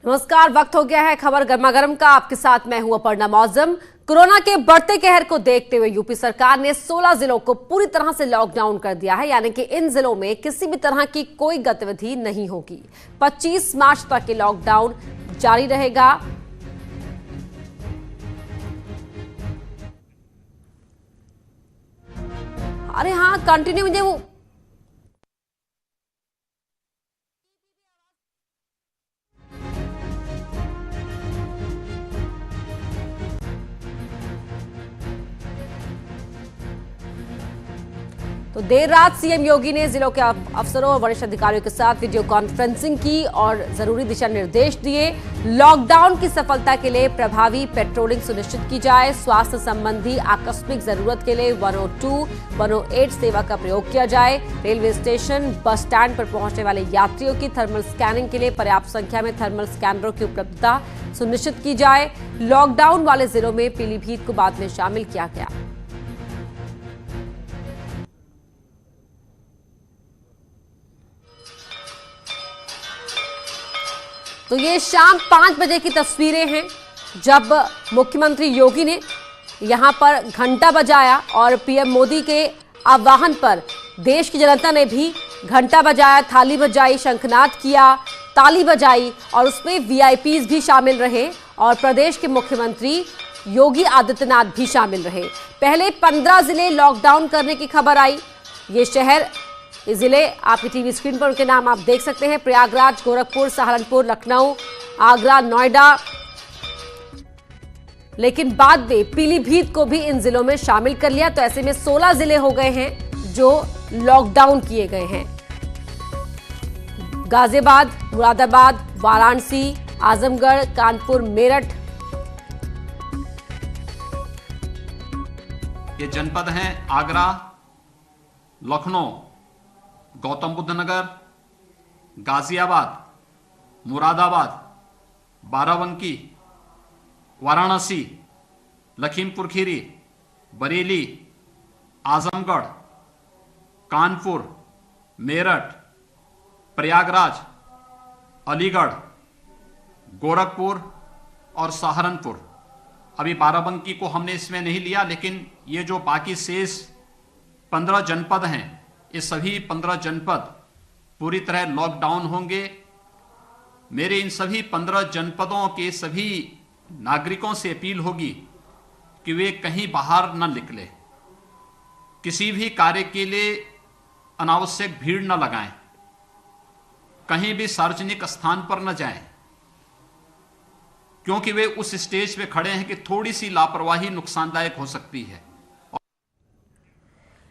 नमस्कार, वक्त हो गया है खबर गर्मा गर्म का। आपके साथ मैं हूं अपर्णा मौजम। कोरोना के बढ़ते कहर को देखते हुए यूपी सरकार ने 16 जिलों को पूरी तरह से लॉकडाउन कर दिया है, यानी कि इन जिलों में किसी भी तरह की कोई गतिविधि नहीं होगी। 25 मार्च तक ये लॉकडाउन जारी रहेगा। अरे हाँ, कंटिन्यू मुझे वो तो देर रात सीएम योगी ने जिलों के अफसरों और वरिष्ठ अधिकारियों के साथ वीडियो कॉन्फ्रेंसिंग की और जरूरी दिशा निर्देश दिए। लॉकडाउन की सफलता के लिए प्रभावी पेट्रोलिंग सुनिश्चित की जाए। स्वास्थ्य संबंधी आकस्मिक जरूरत के लिए 102, 108 सेवा का प्रयोग किया जाए। रेलवे स्टेशन, बस स्टैंड पर पहुंचने वाले यात्रियों की थर्मल स्कैनिंग के लिए पर्याप्त संख्या में थर्मल स्कैनरों की उपलब्धता सुनिश्चित की जाए। लॉकडाउन वाले जिलों में पीलीभीत को बाद में शामिल किया गया। तो ये शाम 5 बजे की तस्वीरें हैं, जब मुख्यमंत्री योगी ने यहां पर घंटा बजाया और पीएम मोदी के आह्वान पर देश की जनता ने भी घंटा बजाया, थाली बजाई, शंखनाद किया, ताली बजाई और उसमें वीआईपीज भी शामिल रहे और प्रदेश के मुख्यमंत्री योगी आदित्यनाथ भी शामिल रहे। पहले 15 जिले लॉकडाउन करने की खबर आई। ये जिले आपकी टीवी स्क्रीन पर उनके नाम आप देख सकते हैं: प्रयागराज, गोरखपुर, सहारनपुर, लखनऊ, आगरा, नोएडा। लेकिन बाद में पीलीभीत को भी इन जिलों में शामिल कर लिया। तो ऐसे में 16 जिले हो गए हैं जो लॉकडाउन किए गए हैं। गाजियाबाद, मुरादाबाद, वाराणसी, आजमगढ़, कानपुर, मेरठ। ये जनपद हैं आगरा, लखनऊ, गौतम बुद्ध नगर, गाजियाबाद, मुरादाबाद, बाराबंकी, वाराणसी, लखीमपुर खीरी, बरेली, आजमगढ़, कानपुर, मेरठ, प्रयागराज, अलीगढ़, गोरखपुर और सहारनपुर। अभी बाराबंकी को हमने इसमें नहीं लिया, लेकिन ये जो बाकी शेष 15 जनपद हैं, ये सभी 15 जनपद पूरी तरह लॉकडाउन होंगे। मेरे इन सभी 15 जनपदों के सभी नागरिकों से अपील होगी कि वे कहीं बाहर न निकले, किसी भी कार्य के लिए अनावश्यक भीड़ न लगाएं, कहीं भी सार्वजनिक स्थान पर न जाएं, क्योंकि वे उस स्टेज पे खड़े हैं कि थोड़ी सी लापरवाही नुकसानदायक हो सकती है।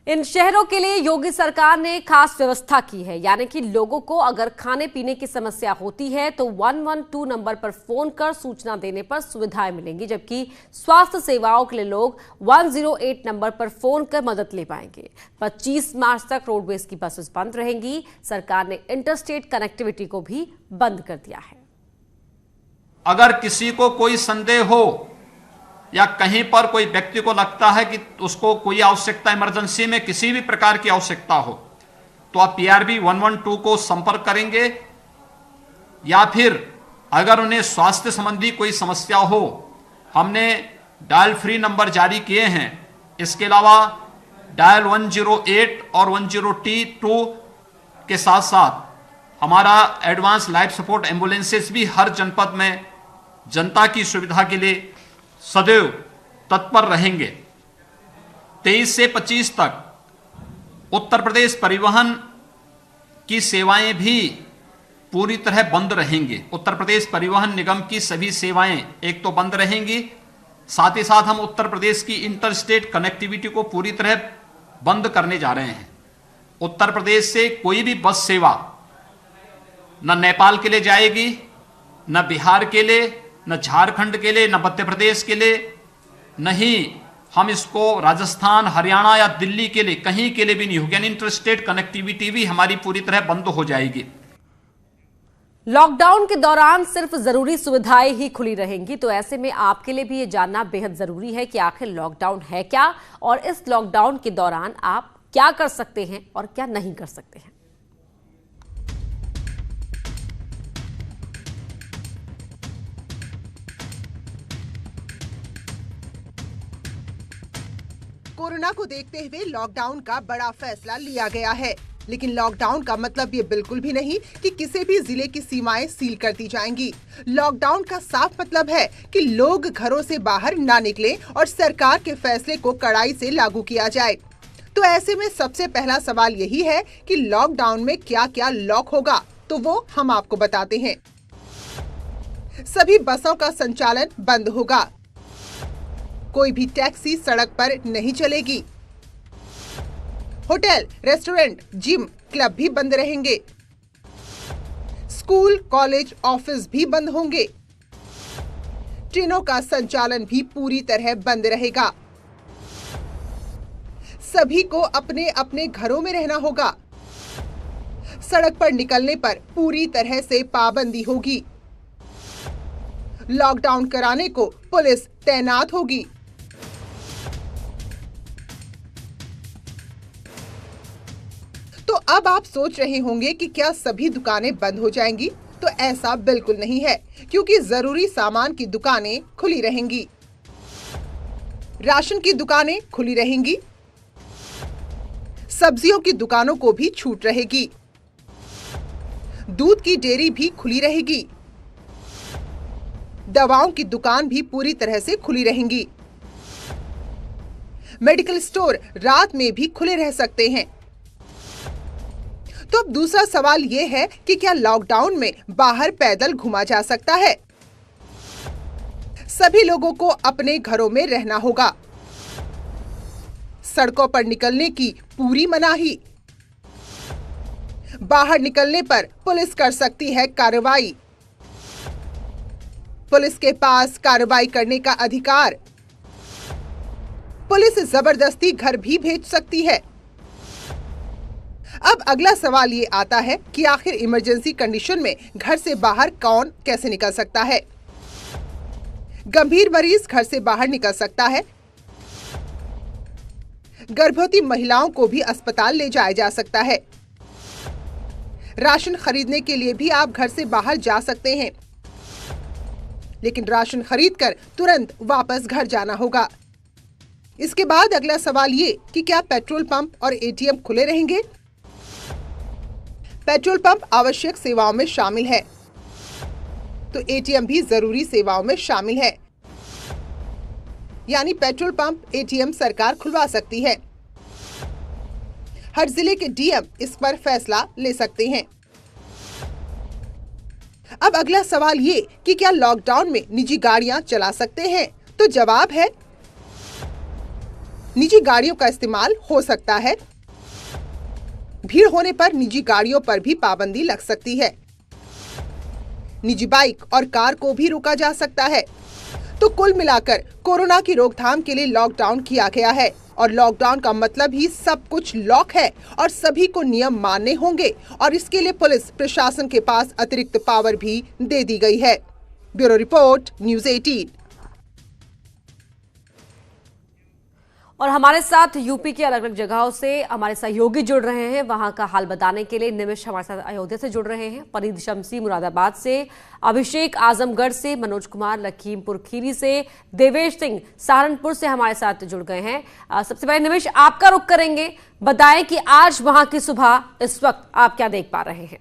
इन शहरों के लिए योगी सरकार ने खास व्यवस्था की है, यानी कि लोगों को अगर खाने पीने की समस्या होती है तो 112 नंबर पर फोन कर सूचना देने पर सुविधाएं मिलेंगी, जबकि स्वास्थ्य सेवाओं के लिए लोग 108 नंबर पर फोन कर मदद ले पाएंगे। 25 मार्च तक रोडवेज की बसेस बंद रहेंगी। सरकार ने इंटरस्टेट कनेक्टिविटी को भी बंद कर दिया है। अगर किसी को कोई संदेह हो या कहीं पर कोई व्यक्ति को लगता है कि उसको कोई आवश्यकता, इमरजेंसी में किसी भी प्रकार की आवश्यकता हो, तो आप पीआरबी 112 को संपर्क करेंगे, या फिर अगर उन्हें स्वास्थ्य संबंधी कोई समस्या हो, हमने डायल फ्री नंबर जारी किए हैं। इसके अलावा डायल 108 और 102 के साथ साथ हमारा एडवांस लाइफ सपोर्ट एम्बुलेंसेस भी हर जनपद में जनता की सुविधा के लिए सदैव तत्पर रहेंगे। 23 से 25 तक उत्तर प्रदेश परिवहन की सेवाएं भी पूरी तरह बंद रहेंगी। उत्तर प्रदेश परिवहन निगम की सभी सेवाएं एक तो बंद रहेंगी, साथ ही साथ हम उत्तर प्रदेश की इंटरस्टेट कनेक्टिविटी को पूरी तरह बंद करने जा रहे हैं। उत्तर प्रदेश से कोई भी बस सेवा न नेपाल के लिए जाएगी, न बिहार के लिए, न झारखंड के लिए, न मध्य प्रदेश के लिए, नहीं हम इसको राजस्थान, हरियाणा या दिल्ली के लिए कहीं के लिए भी नहीं होगी। यानी इंटरस्टेट कनेक्टिविटी भी हमारी पूरी तरह बंद हो जाएगी। लॉकडाउन के दौरान सिर्फ जरूरी सुविधाएं ही खुली रहेंगी। तो ऐसे में आपके लिए भी ये जानना बेहद जरूरी है कि आखिर लॉकडाउन है क्या और इस लॉकडाउन के दौरान आप क्या कर सकते हैं और क्या नहीं कर सकते हैं। कोरोना को देखते हुए लॉकडाउन का बड़ा फैसला लिया गया है, लेकिन लॉकडाउन का मतलब ये बिल्कुल भी नहीं कि किसी भी जिले की सीमाएं सील कर दी जाएंगी। लॉकडाउन का साफ मतलब है कि लोग घरों से बाहर ना निकलें और सरकार के फैसले को कड़ाई से लागू किया जाए। तो ऐसे में सबसे पहला सवाल यही है कि लॉकडाउन में क्या क्या लॉक होगा, तो वो हम आपको बताते हैं। सभी बसों का संचालन बंद होगा। कोई भी टैक्सी सड़क पर नहीं चलेगी। होटल, रेस्टोरेंट, जिम, क्लब भी बंद रहेंगे। स्कूल, कॉलेज, ऑफिस भी बंद होंगे। ट्रेनों का संचालन भी पूरी तरह बंद रहेगा। सभी को अपने अपने घरों में रहना होगा। सड़क पर निकलने पर पूरी तरह से पाबंदी होगी। लॉकडाउन कराने को पुलिस तैनात होगी। तो अब आप सोच रहे होंगे कि क्या सभी दुकानें बंद हो जाएंगी? तो ऐसा बिल्कुल नहीं है, क्योंकि जरूरी सामान की दुकानें खुली रहेंगी। राशन की दुकानें खुली रहेंगी। सब्जियों की दुकानों को भी छूट रहेगी। दूध की डेयरी भी खुली रहेगी। दवाओं की दुकान भी पूरी तरह से खुली रहेंगी। मेडिकल स्टोर रात में भी खुले रह सकते हैं। तो अब दूसरा सवाल ये है कि क्या लॉकडाउन में बाहर पैदल घूमा जा सकता है? सभी लोगों को अपने घरों में रहना होगा। सड़कों पर निकलने की पूरी मनाही। बाहर निकलने पर पुलिस कर सकती है कार्रवाई। पुलिस के पास कार्रवाई करने का अधिकार। पुलिस जबरदस्ती घर भी भेज सकती है। अब अगला सवाल ये आता है कि आखिर इमरजेंसी कंडीशन में घर से बाहर कौन कैसे निकल सकता है? गंभीर मरीज घर से बाहर निकल सकता है। गर्भवती महिलाओं को भी अस्पताल ले जाया जा सकता है। राशन खरीदने के लिए भी आप घर से बाहर जा सकते हैं, लेकिन राशन खरीदकर तुरंत वापस घर जाना होगा। इसके बाद अगला सवाल ये कि क्या पेट्रोल पंप और एटीएम खुले रहेंगे? पेट्रोल पंप आवश्यक सेवाओं में शामिल है, तो एटीएम भी जरूरी सेवाओं में शामिल है। यानी पेट्रोल पंप, एटीएम सरकार खुलवा सकती है। हर जिले के डीएम इस पर फैसला ले सकते हैं। अब अगला सवाल ये कि क्या लॉकडाउन में निजी गाड़ियां चला सकते हैं? तो जवाब है निजी गाड़ियों का इस्तेमाल हो सकता है। भीड़ होने पर निजी गाड़ियों पर भी पाबंदी लग सकती है। निजी बाइक और कार को भी रोका जा सकता है। तो कुल मिलाकर कोरोना की रोकथाम के लिए लॉकडाउन किया गया है, और लॉकडाउन का मतलब ही सब कुछ लॉक है और सभी को नियम मानने होंगे, और इसके लिए पुलिस प्रशासन के पास अतिरिक्त पावर भी दे दी गई है। Bureau report, news 18। और हमारे साथ यूपी के अलग अलग जगहों से हमारे सहयोगी जुड़ रहे हैं, वहां का हाल बताने के लिए। निमिष हमारे साथ अयोध्या से जुड़ रहे हैं, फरीद शमसी मुरादाबाद से, अभिषेक आजमगढ़ से, मनोज कुमार लखीमपुर खीरी से, देवेश सिंह सहारनपुर से हमारे साथ जुड़ गए हैं। सबसे पहले निमिष, आपका रुख करेंगे। बताएं कि आज वहां की सुबह इस वक्त आप क्या देख पा रहे हैं?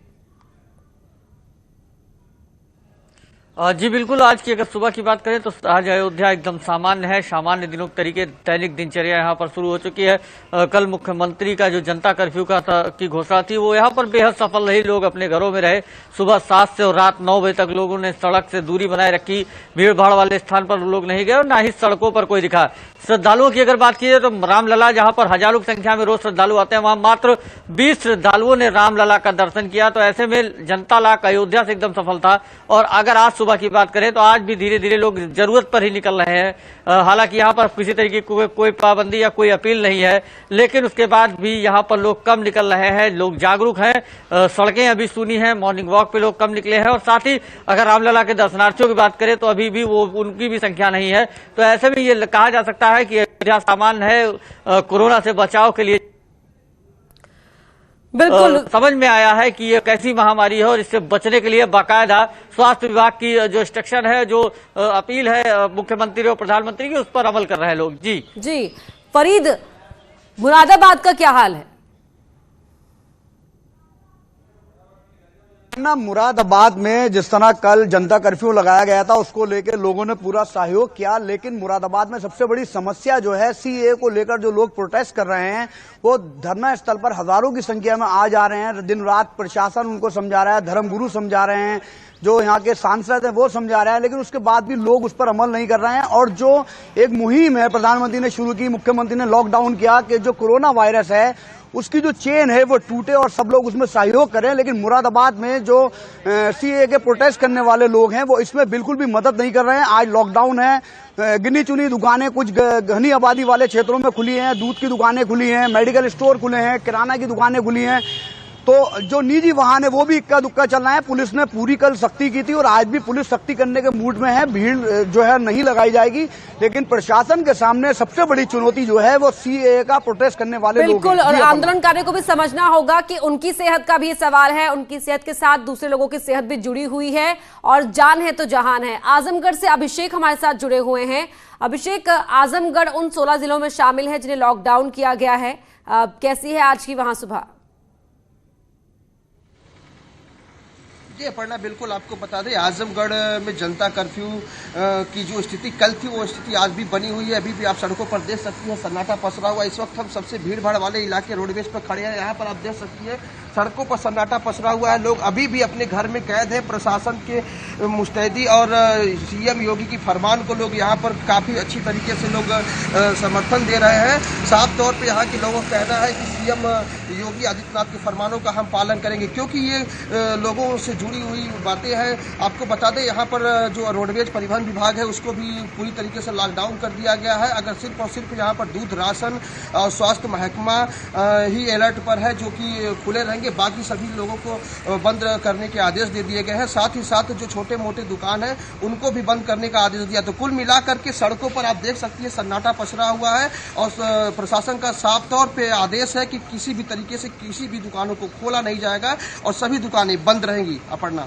जी बिल्कुल, आज की अगर सुबह की बात करें तो आज अयोध्या एकदम सामान्य है। सामान्य दिनों के तरीके दैनिक दिनचर्या यहाँ पर शुरू हो चुकी है। कल मुख्यमंत्री का जो जनता कर्फ्यू की घोषणा थी वो यहाँ पर बेहद सफल रही। लोग अपने घरों में रहे। सुबह 7 से और रात 9 बजे तक लोगों ने सड़क से दूरी बनाए रखी। भीड़ भाड़ वाले स्थान पर लोग नहीं गए और ना ही सड़कों पर कोई दिखा। श्रद्धालुओं की अगर बात की जाए तो रामलला, जहां पर हजारों की संख्या में रोज श्रद्धालु आते हैं, वहां मात्र 20 श्रद्धालुओं ने रामलला का दर्शन किया। तो ऐसे में जनता लाक अयोध्या से एकदम सफल था। और अगर आज सुबह की बात करें तो आज भी धीरे धीरे लोग जरूरत पर ही निकल रहे हैं। हालांकि यहाँ पर किसी तरीके की कोई पाबंदी या कोई अपील नहीं है, लेकिन उसके बाद भी यहाँ पर लोग कम निकल रहे हैं। लोग जागरूक हैं। सड़कें अभी सूनी हैं। मॉर्निंग वॉक पे लोग कम निकले हैं। और साथ ही अगर रामलला के दर्शनार्थियों की बात करें तो अभी भी वो उनकी भी संख्या नहीं है। तो ऐसे में ये कहा जा सकता है कि अयोध्या सामान्य है। कोरोना से बचाव के लिए बिल्कुल समझ में आया है कि ये कैसी महामारी है और इससे बचने के लिए बाकायदा स्वास्थ्य विभाग की जो इंस्ट्रक्शन है, जो अपील है मुख्यमंत्री और प्रधानमंत्री की, उस पर अमल कर रहे हैं लोग। जी जी फरीद, मुरादाबाद का क्या हाल है? ना मुरादाबाद में जिस तरह कल जनता कर्फ्यू लगाया गया था उसको लेकर लोगों ने पूरा सहयोग किया, लेकिन मुरादाबाद में सबसे बड़ी समस्या जो है सीएए को लेकर जो लोग प्रोटेस्ट कर रहे हैं वो धरना स्थल पर हजारों की संख्या में आ जा रहे हैं। दिन रात प्रशासन उनको समझा रहा है, धर्मगुरु समझा रहे हैं, जो यहाँ के सांसद हैं वो समझा रहे हैं, लेकिन उसके बाद भी लोग उस पर अमल नहीं कर रहे हैं। और जो एक मुहिम है प्रधानमंत्री ने शुरू की, मुख्यमंत्री ने लॉकडाउन किया कि जो कोरोना वायरस है उसकी जो चेन है वो टूटे और सब लोग उसमें सहयोग करें, लेकिन मुरादाबाद में जो सीएए के प्रोटेस्ट करने वाले लोग हैं वो इसमें बिल्कुल भी मदद नहीं कर रहे हैं। आज लॉकडाउन है, गिनी चुनी दुकानें कुछ घनी आबादी वाले क्षेत्रों में खुली हैं, दूध की दुकानें खुली हैं, मेडिकल स्टोर खुले हैं, किराना की दुकानें खुली हैं, तो जो निजी वाहन है वो भी इक्का दुक्का चल रहा है। पुलिस ने पूरी कल सख्ती की थी और आज भी पुलिस सख्ती करने के मूड में है, भीड़ जो है नहीं लगाई जाएगी, लेकिन प्रशासन के सामने सबसे बड़ी चुनौती जो है वो सीएए का प्रोटेस्ट करने वाले लोग हैं। बिल्कुल, और आंदोलनकारियों को भी समझना होगा कि उनकी सेहत का भी सवाल है, उनकी सेहत के साथ दूसरे लोगों की सेहत भी जुड़ी हुई है और जान है तो जहान है। आजमगढ़ से अभिषेक हमारे साथ जुड़े हुए हैं। अभिषेक, आजमगढ़ उन 16 जिलों में शामिल है जिन्हें लॉकडाउन किया गया है, कैसी है आज की वहां सुबह? जी अपर्णा, बिल्कुल आपको बता दें आजमगढ़ में जनता कर्फ्यू की जो स्थिति कल थी वो स्थिति आज भी बनी हुई है। अभी भी आप सड़कों पर देख सकती हैं सन्नाटा पसरा हुआ। इस वक्त हम सबसे भीड़ भाड़ वाले इलाके रोडवेज पर खड़े हैं। यहाँ पर आप देख सकती हैं सड़कों पर सन्नाटा पसरा हुआ है। लोग अभी भी अपने घर में कैद हैं। प्रशासन के मुस्तैदी और सीएम योगी की फरमान को लोग यहाँ पर काफी अच्छी तरीके से लोग समर्थन दे रहे हैं। साफ तौर पर यहाँ के लोगों का कहना है कि सीएम योगी आदित्यनाथ के फरमानों का हम पालन करेंगे, क्योंकि ये लोगों से जुड़ी हुई बातें हैं। आपको बता दें यहाँ पर जो रोडवेज परिवहन विभाग है उसको भी पूरी तरीके से लॉकडाउन कर दिया गया है। अगर सिर्फ और सिर्फ यहाँ पर दूध, राशन और स्वास्थ्य महकमा ही अलर्ट पर है जो कि खुले रहेंगे, बाकी सभी लोगों को बंद करने के आदेश दे दिए गए हैं। साथ ही साथ जो छोटे मोटे दुकान है उनको भी बंद करने का आदेश दिया। तो कुल मिलाकर के सड़कों पर आप देख सकती है सन्नाटा पसरा हुआ है और प्रशासन का साफ तौर पे आदेश है कि किसी भी तरीके से किसी भी दुकानों को खोला नहीं जाएगा और सभी दुकानें बंद रहेंगी। अपर्णा,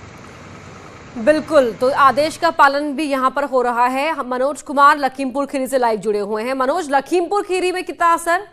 बिल्कुल, तो आदेश का पालन भी यहाँ पर हो रहा है। मनोज कुमार लखीमपुर खीरी से लाइव जुड़े हुए हैं। मनोज, लखीमपुर खीरी में कितना असर?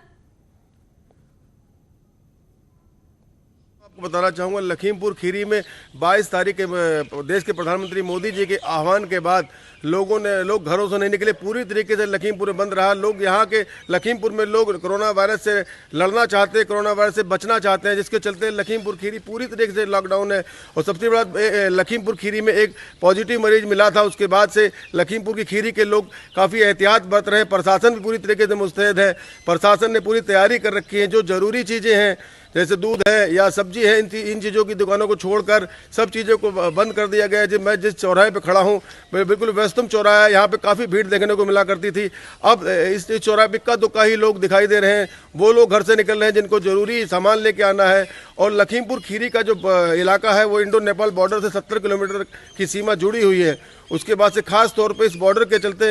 आपको बताना चाहूँगा, लखीमपुर खीरी में 22 तारीख के देश के प्रधानमंत्री मोदी जी के आह्वान के बाद लोग घरों से नहीं निकले, पूरी तरीके से लखीमपुर में बंद रहा। लोग यहाँ के लखीमपुर में लोग कोरोना वायरस से लड़ना चाहते हैं, कोरोना वायरस से बचना चाहते हैं, जिसके चलते लखीमपुर खीरी पूरी तरीके से लॉकडाउन है। और सबसे बड़ा लखीमपुर खीरी में एक पॉजिटिव मरीज मिला था, उसके बाद से लखीमपुर की खीरी के लोग काफ़ी एहतियात बरत रहे हैं। प्रशासन भी पूरी तरीके से मुस्तैद है। प्रशासन ने पूरी तैयारी कर रखी है। जो जरूरी चीज़ें हैं जैसे दूध है या सब्जी है, इन चीज़ों की दुकानों को छोड़कर सब चीज़ों को बंद कर दिया गया है। मैं जिस चौराहे पे खड़ा हूँ बिल्कुल व्यस्तम चौराहा है, यहाँ पे काफ़ी भीड़ देखने को मिला करती थी। अब इस चौराहे पे इक्का दुक्का ही लोग दिखाई दे रहे हैं। वो लोग घर से निकल रहे हैं जिनको जरूरी सामान लेके आना है। और लखीमपुर खीरी का जो इलाका है वो इंडो नेपाल बॉर्डर से 70 किलोमीटर की सीमा जुड़ी हुई है। उसके बाद से खास तौर पे इस बॉर्डर के चलते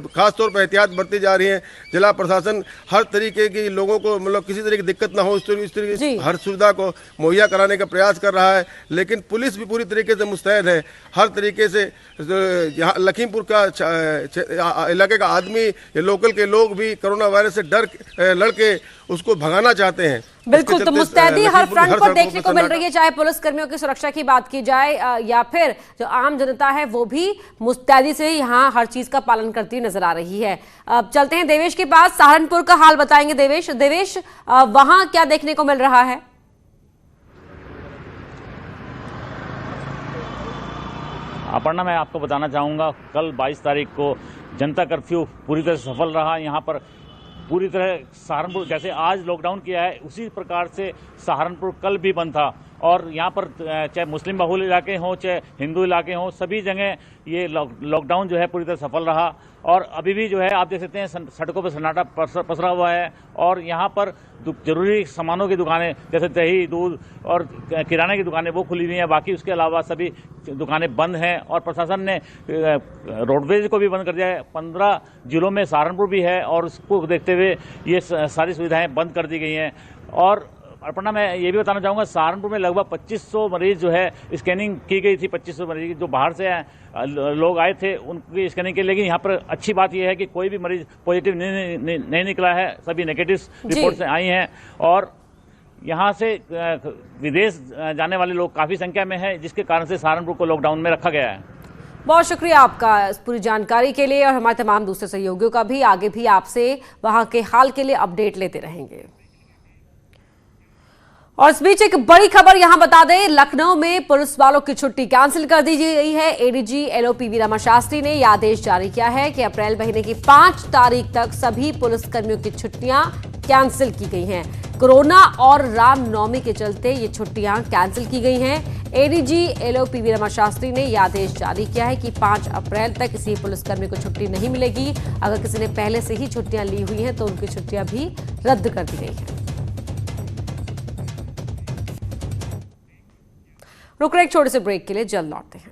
खास तौर पर एहतियात बरती जा रही है। जिला प्रशासन हर तरीके की लोगों को मतलब किसी तरह की दिक्कत ना हो इस तरीके से हर सुविधा को मुहैया कराने का प्रयास कर रहा है। लेकिन पुलिस भी पूरी तरीके से मुस्तैद है। हर तरीके से यहाँ लखीमपुर का इलाके का आदमी या लोकल के लोग भी कोरोना वायरस से लड़के उसको भगाना चाहते हैं। बिल्कुल, तो मुस्तैदी हर फ्रंट पर देखने को मिल रही है, चाहे पुलिस कर्मियों की सुरक्षा की बात की जाए या फिर जो आम जनता है वो भी मुस्तैदी से यहाँ हर चीज का पालन करती नजर आ रही है। अब चलते हैं देवेश के पास, सहारनपुर का हाल बताएंगे देवेश, वहां क्या देखने को मिल रहा है? अपर्णा, मैं आपको बताना चाहूँगा कल 22 तारीख को जनता कर्फ्यू पूरी तरह सफल रहा। यहाँ पर पूरी तरह सहारनपुर जैसे आज लॉकडाउन किया है उसी प्रकार से सहारनपुर कल भी बंद था। और यहाँ पर चाहे मुस्लिम बहुल इलाके हों चाहे हिंदू इलाके हों, सभी जगह ये लॉकडाउन जो है पूरी तरह सफल रहा। और अभी भी जो है आप देख सकते हैं सड़कों पर सन्नाटा पसरा हुआ है। और यहाँ पर जरूरी सामानों की दुकानें जैसे दही, दूध और किराने की दुकानें वो खुली हुई हैं। बाकी उसके अलावा सभी दुकानें बंद हैं। और प्रशासन ने रोडवेज को भी बंद कर दिया है। 15 जिलों में सहारनपुर भी है और उसको देखते हुए ये सारी सुविधाएं बंद कर दी गई हैं। और अर्पणा, मैं ये भी बताना चाहूँगा, सहारनपुर में लगभग 2500 मरीज जो है स्कैनिंग की गई थी। 2500 मरीज जो बाहर से लोग आए थे उनकी स्कैनिंग के लिए। लेकिन यहाँ पर अच्छी बात यह है कि कोई भी मरीज पॉजिटिव नहीं निकला है, सभी नेगेटिव रिपोर्ट से आई हैं। और यहाँ से विदेश जाने वाले लोग काफ़ी संख्या में हैं, जिसके कारण से सहारनपुर को लॉकडाउन में रखा गया है। बहुत शुक्रिया आपका इस पूरी जानकारी के लिए और हमारे तमाम दूसरे सहयोगियों का भी। आगे भी आपसे वहां के हाल के लिए अपडेट लेते रहेंगे। और इस बीच एक बड़ी खबर यहां बता दें, लखनऊ में पुलिस वालों की छुट्टी कैंसिल कर दी गई है। एडीजी एलओपी वीरमा शास्त्री ने यह आदेश जारी किया है कि अप्रैल महीने की 5 तारीख तक सभी पुलिसकर्मियों की छुट्टियां कैंसिल की गई हैं। कोरोना और रामनवमी के चलते ये छुट्टियां कैंसिल की गई हैं। एडीजी एलओपी वीरमा शास्त्री ने यह आदेश जारी किया है कि 5 अप्रैल तक किसी पुलिसकर्मी को छुट्टी नहीं मिलेगी। अगर किसी ने पहले से ही छुट्टियां ली हुई हैं तो उनकी छुट्टियां भी रद्द कर दी गई हैं। रुक रहे एक छोटे से ब्रेक के लिए, जल्द लौटते हैं।